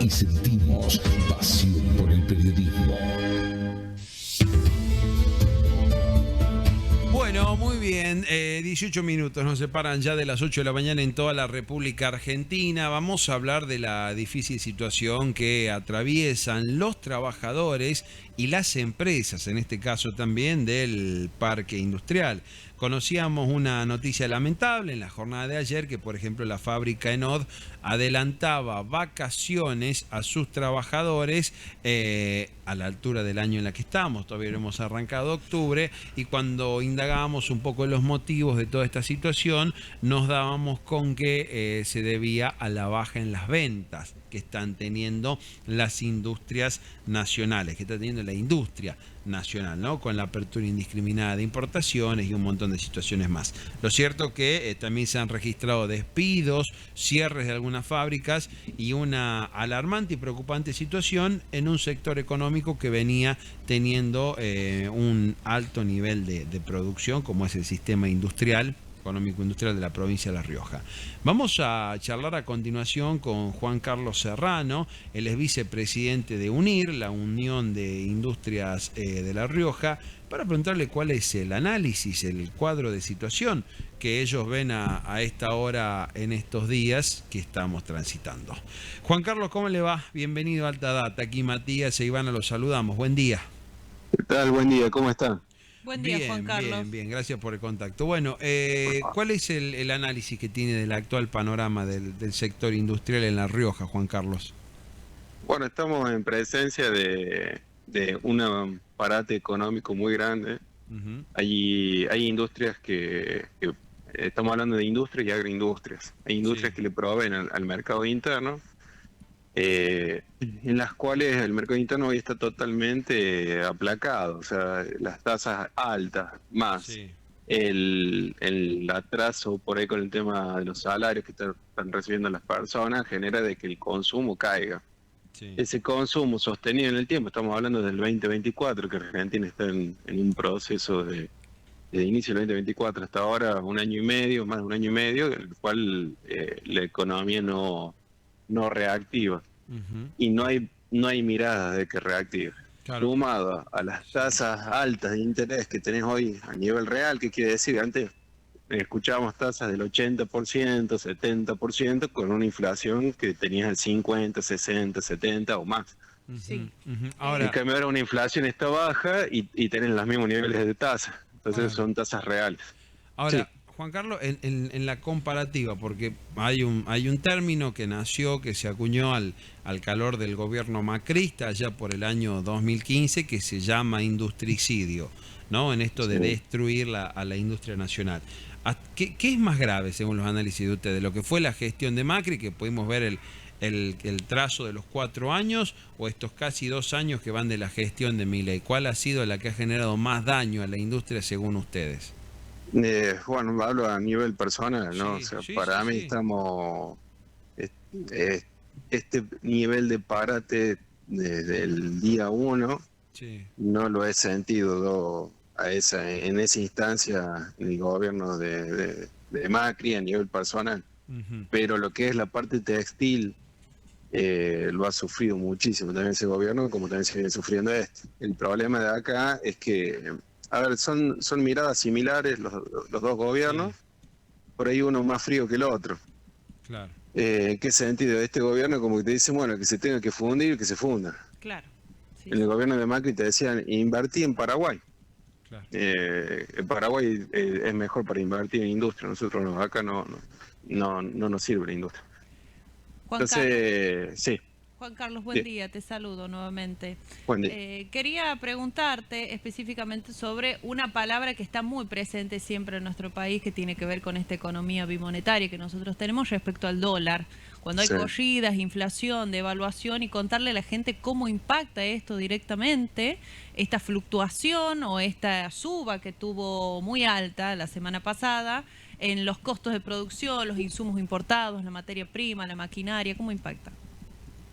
y sentimos pasión por el periodismo. Bueno, muy bien, 18 minutos nos separan ya de las 8 de la mañana en toda la República Argentina. Vamos a hablar de la difícil situación que atraviesan los trabajadores y las empresas, en este caso también del parque industrial. Conocíamos una noticia lamentable en la jornada de ayer que, por ejemplo, la fábrica Enod adelantaba vacaciones a sus trabajadores a la altura del año en la que estamos. Todavía no hemos arrancado octubre, y cuando indagábamos un poco en los motivos de toda esta situación, nos dábamos con que se debía a la baja en las ventas que están teniendo las industrias nacionales, que está teniendo la industria nacional, ¿no? Con la apertura indiscriminada de importaciones y un montón de situaciones más. Lo cierto que también se han registrado despidos, cierres de algunas fábricas y una alarmante y preocupante situación en un sector económico que venía teniendo un alto nivel de producción, como es el sistema industrial, económico-industrial de la provincia de La Rioja. Vamos a charlar a continuación con Juan Carlos Serrano. Él es vicepresidente de UNIR, la Unión de Industrias de La Rioja, para preguntarle cuál es el análisis, el cuadro de situación que ellos ven a esta hora en estos días que estamos transitando. Juan Carlos, ¿cómo le va? Bienvenido a Alta Data. Aquí Matías e Ivana los saludamos. Buen día. ¿Qué tal? Buen día, ¿cómo están? Buen día, Juan Carlos. Bien, gracias por el contacto. Bueno, ¿cuál es el análisis que tiene del actual panorama del sector industrial en La Rioja, Juan Carlos? Bueno, estamos en presencia de un parate económico muy grande. Uh-huh. Hay industrias que estamos hablando de industrias y agroindustrias. Hay industrias que le proveen al mercado interno, en las cuales el mercado interno hoy está totalmente aplacado. O sea, las tasas altas más el atraso por ahí con el tema de los salarios que están recibiendo las personas genera de que el consumo caiga. Sí. Ese consumo sostenido en el tiempo, estamos hablando del 2024, que Argentina está en un proceso de inicio del 2024 hasta ahora, un año y medio, más de un año y medio, en el cual la economía no reactiva. Uh-huh. Y no hay mirada de que reactive. Claro. Sumado a las tasas altas de interés que tenés hoy a nivel real, ¿qué quiere decir? Antes escuchábamos tasas del 80%, 70%, con una inflación que tenías el 50, 60, 70 o más. Sí. Uh-huh. Ahora, en cambio ahora una inflación está baja y tenés los mismos niveles de tasa. Entonces son tasas reales. Ahora, Juan Carlos, en la comparativa, porque hay un término que nació, que se acuñó al calor del gobierno macrista allá por el año 2015, que se llama industricidio, ¿no? En esto de destruir a la industria nacional. ¿Qué es más grave, según los análisis de ustedes? ¿Lo que fue la gestión de Macri, que pudimos ver el trazo de los 4 años, o estos casi 2 años que van de la gestión de Milei? ¿Cuál ha sido la que ha generado más daño a la industria, según ustedes? Bueno, hablo a nivel personal, ¿no? Para mí estamos... Este nivel de parate desde el día 1 no lo he sentido en esa instancia en el gobierno de Macri a nivel personal. Uh-huh. Pero lo que es la parte textil lo ha sufrido muchísimo también ese gobierno, como también se viene sufriendo este. El problema de acá es que, a ver, son miradas similares los dos gobiernos, por ahí uno más frío que el otro. Claro. ¿Qué sentido? Este gobierno como que te dice, bueno, que se tenga que fundir, que se funda. Claro. Sí, en el gobierno de Macri te decían, invertí en Paraguay. Claro. En Paraguay es mejor para invertir en industria, nosotros acá no nos sirve la industria. Juan Carlos, buen día, te saludo nuevamente. Buen día. Quería preguntarte específicamente sobre una palabra que está muy presente siempre en nuestro país, que tiene que ver con esta economía bimonetaria que nosotros tenemos respecto al dólar. Cuando hay corridas, inflación, devaluación, y contarle a la gente cómo impacta esto directamente, esta fluctuación o esta suba que tuvo muy alta la semana pasada en los costos de producción, los insumos importados, la materia prima, la maquinaria, ¿cómo impacta?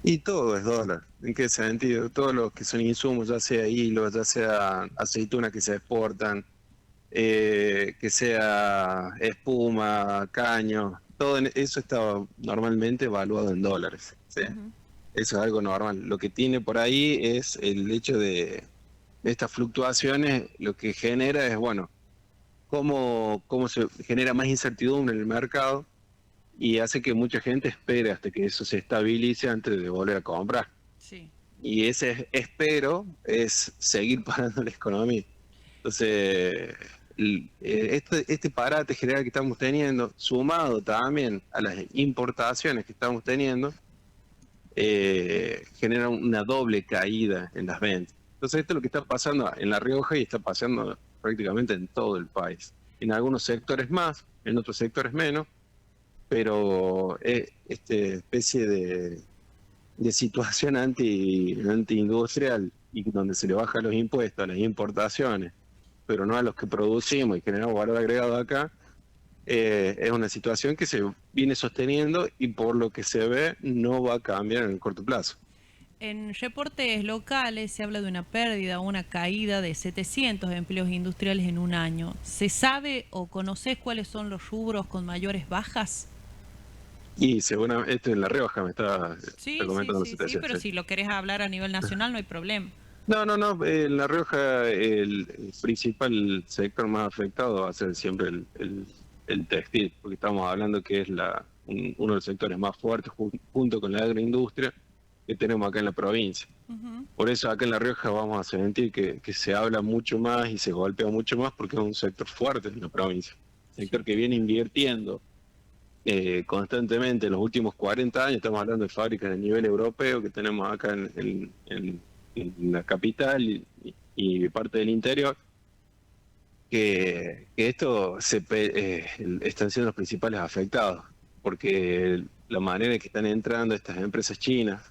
Y todo es dólar. ¿En qué sentido? Todos los que son insumos, ya sea hilos, ya sea aceitunas que se exportan, que sea espuma, caño, todo eso está normalmente evaluado en dólares. ¿Sí? eso es algo normal. Lo que tiene por ahí es el hecho de estas fluctuaciones, lo que genera es, bueno, cómo se genera más incertidumbre en el mercado y hace que mucha gente espere hasta que eso se estabilice antes de volver a comprar. Sí. Y ese espero es seguir parando la economía. Entonces, este parate general que estamos teniendo, sumado también a las importaciones que estamos teniendo, genera una doble caída en las ventas. Entonces, esto es lo que está pasando en La Rioja y está pasando prácticamente en todo el país. En algunos sectores más, en otros sectores menos, pero esta especie de situación anti-industrial y donde se le bajan los impuestos a las importaciones, pero no a los que producimos y generamos valor agregado acá, es una situación que se viene sosteniendo y por lo que se ve no va a cambiar en el corto plazo. En reportes locales se habla de una pérdida o una caída de 700 empleos industriales en un año. ¿Se sabe o conoces cuáles son los rubros con mayores bajas? Y según esto en La Rioja me está comentando Sí, pero si lo querés hablar a nivel nacional no hay problema. No, en La Rioja el principal sector más afectado va a ser siempre el textil, porque estamos hablando que es uno de los sectores más fuertes junto con la agroindustria que tenemos acá en la provincia. Por eso acá en La Rioja vamos a sentir que se habla mucho más y se golpea mucho más porque es un sector fuerte en la provincia, sector que viene invirtiendo constantemente en los últimos 40 años, estamos hablando de fábricas de nivel europeo que tenemos acá en la capital y parte del interior, que esto están siendo los principales afectados, porque la manera en que están entrando estas empresas chinas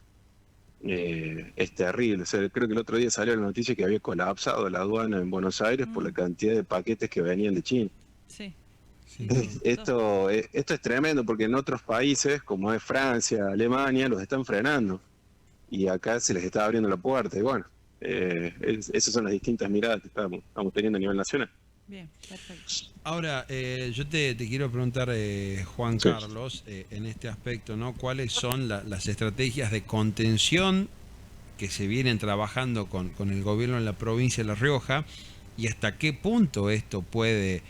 es terrible. O sea, creo que el otro día salió la noticia que había colapsado la aduana en Buenos Aires por la cantidad de paquetes que venían de China. Sí. Sí. Esto es tremendo porque en otros países, como es Francia, Alemania, los están frenando y acá se les está abriendo la puerta. Y bueno, esas son las distintas miradas que estamos teniendo a nivel nacional. Bien, perfecto. Ahora, yo te quiero preguntar, Juan Sí. Carlos, en este aspecto, ¿no? ¿Cuáles son las estrategias de contención que se vienen trabajando con el gobierno en la provincia de La Rioja y hasta qué punto esto puede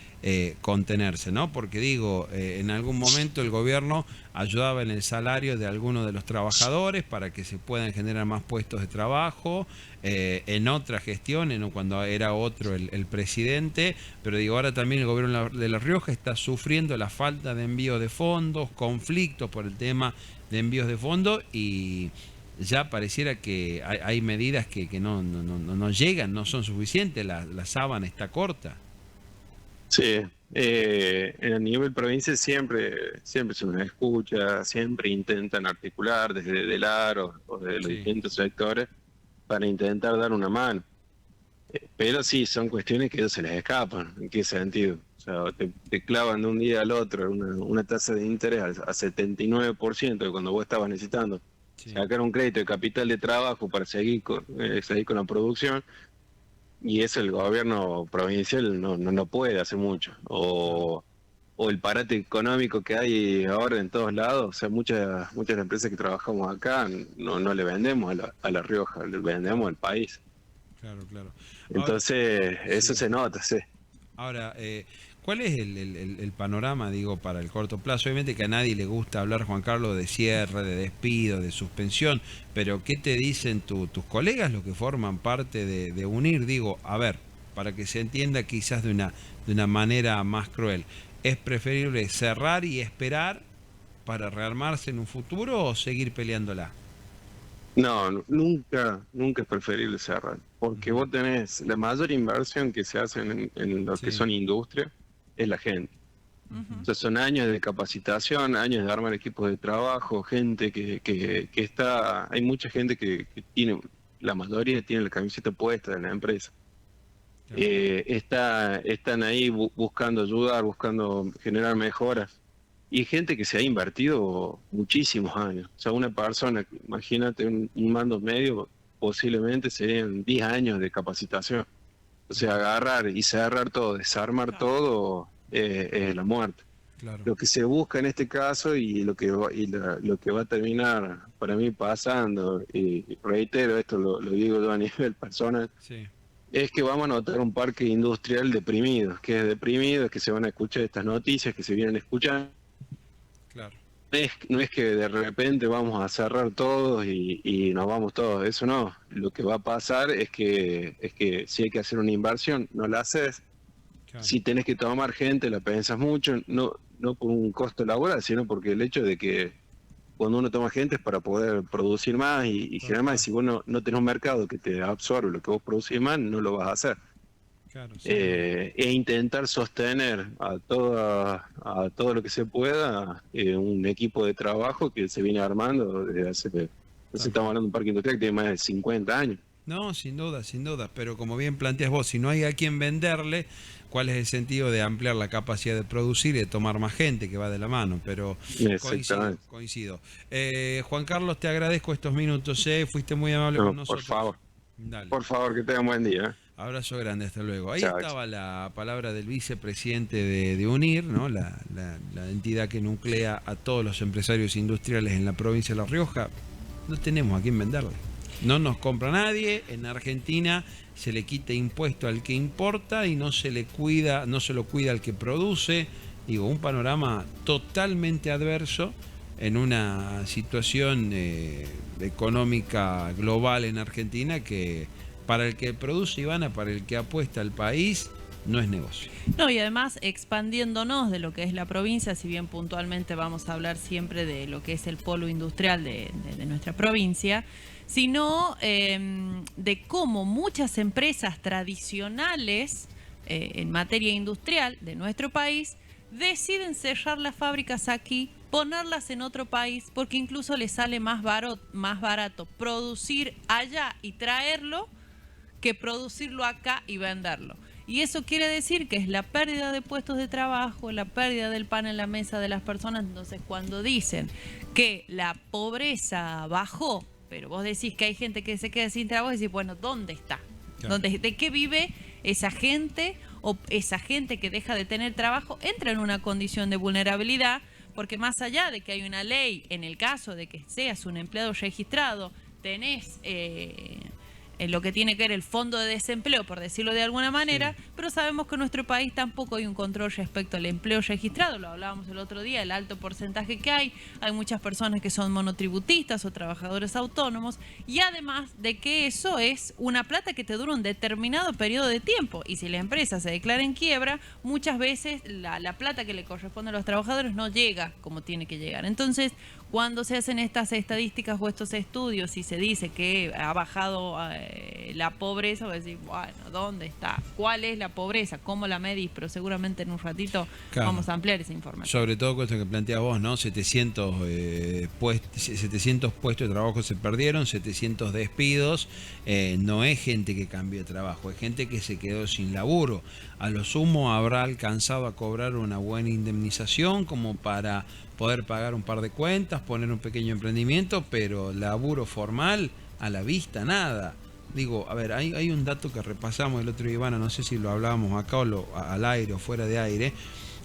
contenerse, ¿no? Porque digo, en algún momento el gobierno ayudaba en el salario de algunos de los trabajadores para que se puedan generar más puestos de trabajo, en otras gestiones, ¿no? Cuando era otro el presidente, pero digo, ahora también el gobierno de La Rioja está sufriendo la falta de envío de fondos, conflictos por el tema de envíos de fondos y ya pareciera que hay medidas que no llegan, no son suficientes, la sábana está corta. Sí, a nivel provincia siempre se nos escucha, siempre intentan articular desde el AR o de los Sí. distintos sectores para intentar dar una mano. Pero sí, son cuestiones que se les escapan. ¿En qué sentido? O sea, te clavan de un día al otro una tasa de interés a 79% de cuando vos estabas necesitando Sí. sacar un crédito de capital de trabajo para seguir con la producción, y eso el gobierno provincial no puede hacer mucho. O el parate económico que hay ahora en todos lados, o sea, muchas de las empresas que trabajamos acá no le vendemos a la Rioja, le vendemos al país. Claro. Ahora, Entonces, eso sí. se nota, sí. Ahora, ¿cuál es el panorama, digo, para el corto plazo? Obviamente que a nadie le gusta hablar, Juan Carlos, de cierre, de despido, de suspensión, pero ¿qué te dicen tus colegas, los que forman parte de UNIR? Digo, a ver, para que se entienda quizás de una manera más cruel, ¿es preferible cerrar y esperar para rearmarse en un futuro o seguir peleándola? No, nunca es preferible cerrar, porque vos tenés la mayor inversión que se hace en lo que Sí. son industrias, es la gente. O sea, son años de capacitación, años de armar equipos de trabajo, gente que está, hay mucha gente que tiene, la mayoría tiene la camiseta puesta en la empresa. Claro. Están ahí buscando ayudar, buscando generar mejoras. Y gente que se ha invertido muchísimos años. O sea, una persona, imagínate un mando medio, posiblemente serían 10 años de capacitación. O sea, agarrar y cerrar todo, desarmar todo, es la muerte. Claro. Lo que se busca en este caso y lo que va a terminar para mí pasando, y reitero esto, lo digo yo a nivel personal, Sí, es que vamos a notar un parque industrial deprimido, que es deprimido, que se van a escuchar estas noticias que se vienen escuchando. claro. No es que de repente vamos a cerrar todos y nos vamos todos, eso no. Lo que va a pasar es que si hay que hacer una inversión, no la haces. Claro. Si tenés que tomar gente, la pensás mucho, no por un costo laboral, sino porque el hecho de que cuando uno toma gente es para poder producir más y generar más. Y si vos no tenés un mercado que te absorbe lo que vos producís más, no lo vas a hacer. Claro, sí. E intentar sostener a todo lo que se pueda un equipo de trabajo que se viene armando desde hace, estamos hablando de un parque industrial que tiene más de 50 años. No, sin duda, pero como bien planteas vos, si no hay a quien venderle, ¿cuál es el sentido de ampliar la capacidad de producir y de tomar más gente que va de la mano? Pero coincido. Juan Carlos, te agradezco estos minutos, fuiste muy amable con nosotros. Por favor. Dale. Por favor, que tengan buen día. Abrazo grande, hasta luego. Ahí Chao, estaba la palabra del vicepresidente de UNIR, ¿no? La entidad que nuclea a todos los empresarios industriales en la provincia de La Rioja. No tenemos a quién venderle. No nos compra nadie. En Argentina se le quita impuesto al que importa y no se lo cuida al que produce. Digo, un panorama totalmente adverso en una situación económica global en Argentina que para el que produce, Ivana, para el que apuesta al país, no es negocio. No, y además expandiéndonos de lo que es la provincia, si bien puntualmente vamos a hablar siempre de lo que es el polo industrial de nuestra provincia, sino de cómo muchas empresas tradicionales en materia industrial de nuestro país deciden cerrar las fábricas aquí, ponerlas en otro país, porque incluso les sale más barato producir allá y traerlo que producirlo acá y venderlo. Y eso quiere decir que es la pérdida de puestos de trabajo, la pérdida del pan en la mesa de las personas. Entonces, cuando dicen que la pobreza bajó, pero vos decís que hay gente que se queda sin trabajo, decís, bueno, ¿dónde está? Claro. ¿De qué vive esa gente? O esa gente que deja de tener trabajo entra en una condición de vulnerabilidad, porque más allá de que hay una ley, en el caso de que seas un empleado registrado, tenés lo que tiene que ver el fondo de desempleo, por decirlo de alguna manera, sí. Pero sabemos que en nuestro país tampoco hay un control respecto al empleo registrado, lo hablábamos el otro día, el alto porcentaje que hay muchas personas que son monotributistas o trabajadores autónomos, y además de que eso es una plata que te dura un determinado periodo de tiempo, y si la empresa se declara en quiebra, muchas veces la plata que le corresponde a los trabajadores no llega como tiene que llegar. Entonces, cuando se hacen estas estadísticas o estos estudios y se dice que ha bajado la pobreza, voy a decir, bueno, ¿dónde está? ¿Cuál es la pobreza? ¿Cómo la medís? Pero seguramente en un ratito vamos a ampliar esa información. Sobre todo con esto que planteas vos, ¿no? 700 puestos de trabajo se perdieron, 700 despidos. No es gente que cambió de trabajo, es gente que se quedó sin laburo. A lo sumo habrá alcanzado a cobrar una buena indemnización como para poder pagar un par de cuentas, poner un pequeño emprendimiento, pero laburo formal a la vista nada. Digo, a ver, hay un dato que repasamos el otro día, Ivana, no sé si lo hablábamos acá o al aire o fuera de aire,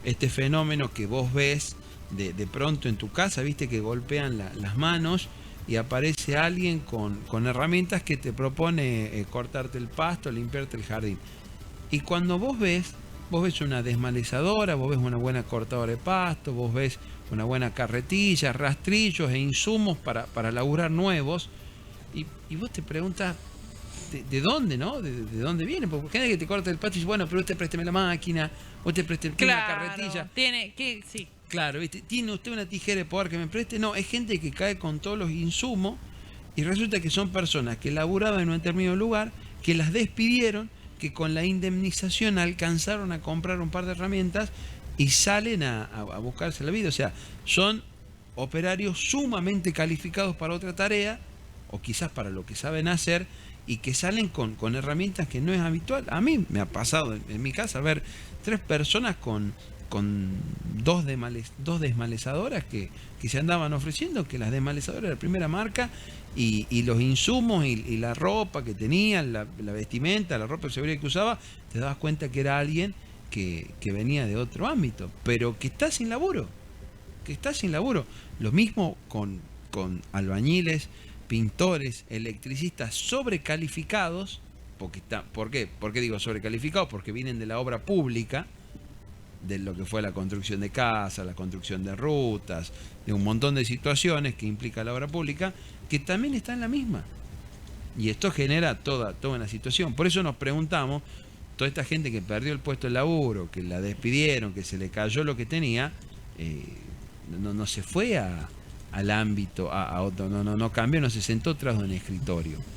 este fenómeno que vos ves de pronto en tu casa, viste que golpean las manos y aparece alguien con herramientas que te propone cortarte el pasto, limpiarte el jardín. Y cuando vos ves una desmalezadora, vos ves una buena cortadora de pasto, vos ves una buena carretilla, rastrillos e insumos para laburar nuevos, y vos te preguntas, ¿de dónde, no? ¿De dónde viene? Porque gente que te corta el pasto y dice, bueno, pero usted présteme la máquina, usted présteme la carretilla. Sí. Claro, ¿viste? ¿Tiene usted una tijera de poder que me preste? No, es gente que cae con todos los insumos y resulta que son personas que laburaban en un determinado lugar, que las despidieron, que con la indemnización alcanzaron a comprar un par de herramientas y salen a buscarse la vida. O sea, son operarios sumamente calificados para otra tarea, o quizás para lo que saben hacer, y que salen con herramientas que no es habitual. A mí me ha pasado en mi casa ver 3 personas con dos desmalezadoras que se andaban ofreciendo, que las desmalezadoras de la primera marca, y los insumos y la ropa que tenían, la vestimenta, la ropa de seguridad que usaba, te dabas cuenta que era alguien que venía de otro ámbito, pero que está sin laburo. Lo mismo con albañiles, pintores, electricistas sobrecalificados. ¿Por qué? ¿Por qué digo sobrecalificados? Porque vienen de la obra pública, de lo que fue la construcción de casas, la construcción de rutas, de un montón de situaciones que implica la obra pública, que también está en la misma. Y esto genera toda una situación. Por eso nos preguntamos, toda esta gente que perdió el puesto de laburo, que la despidieron, que se le cayó lo que tenía, no se fue al ámbito, a otro, no cambió, no se sentó tras de un escritorio.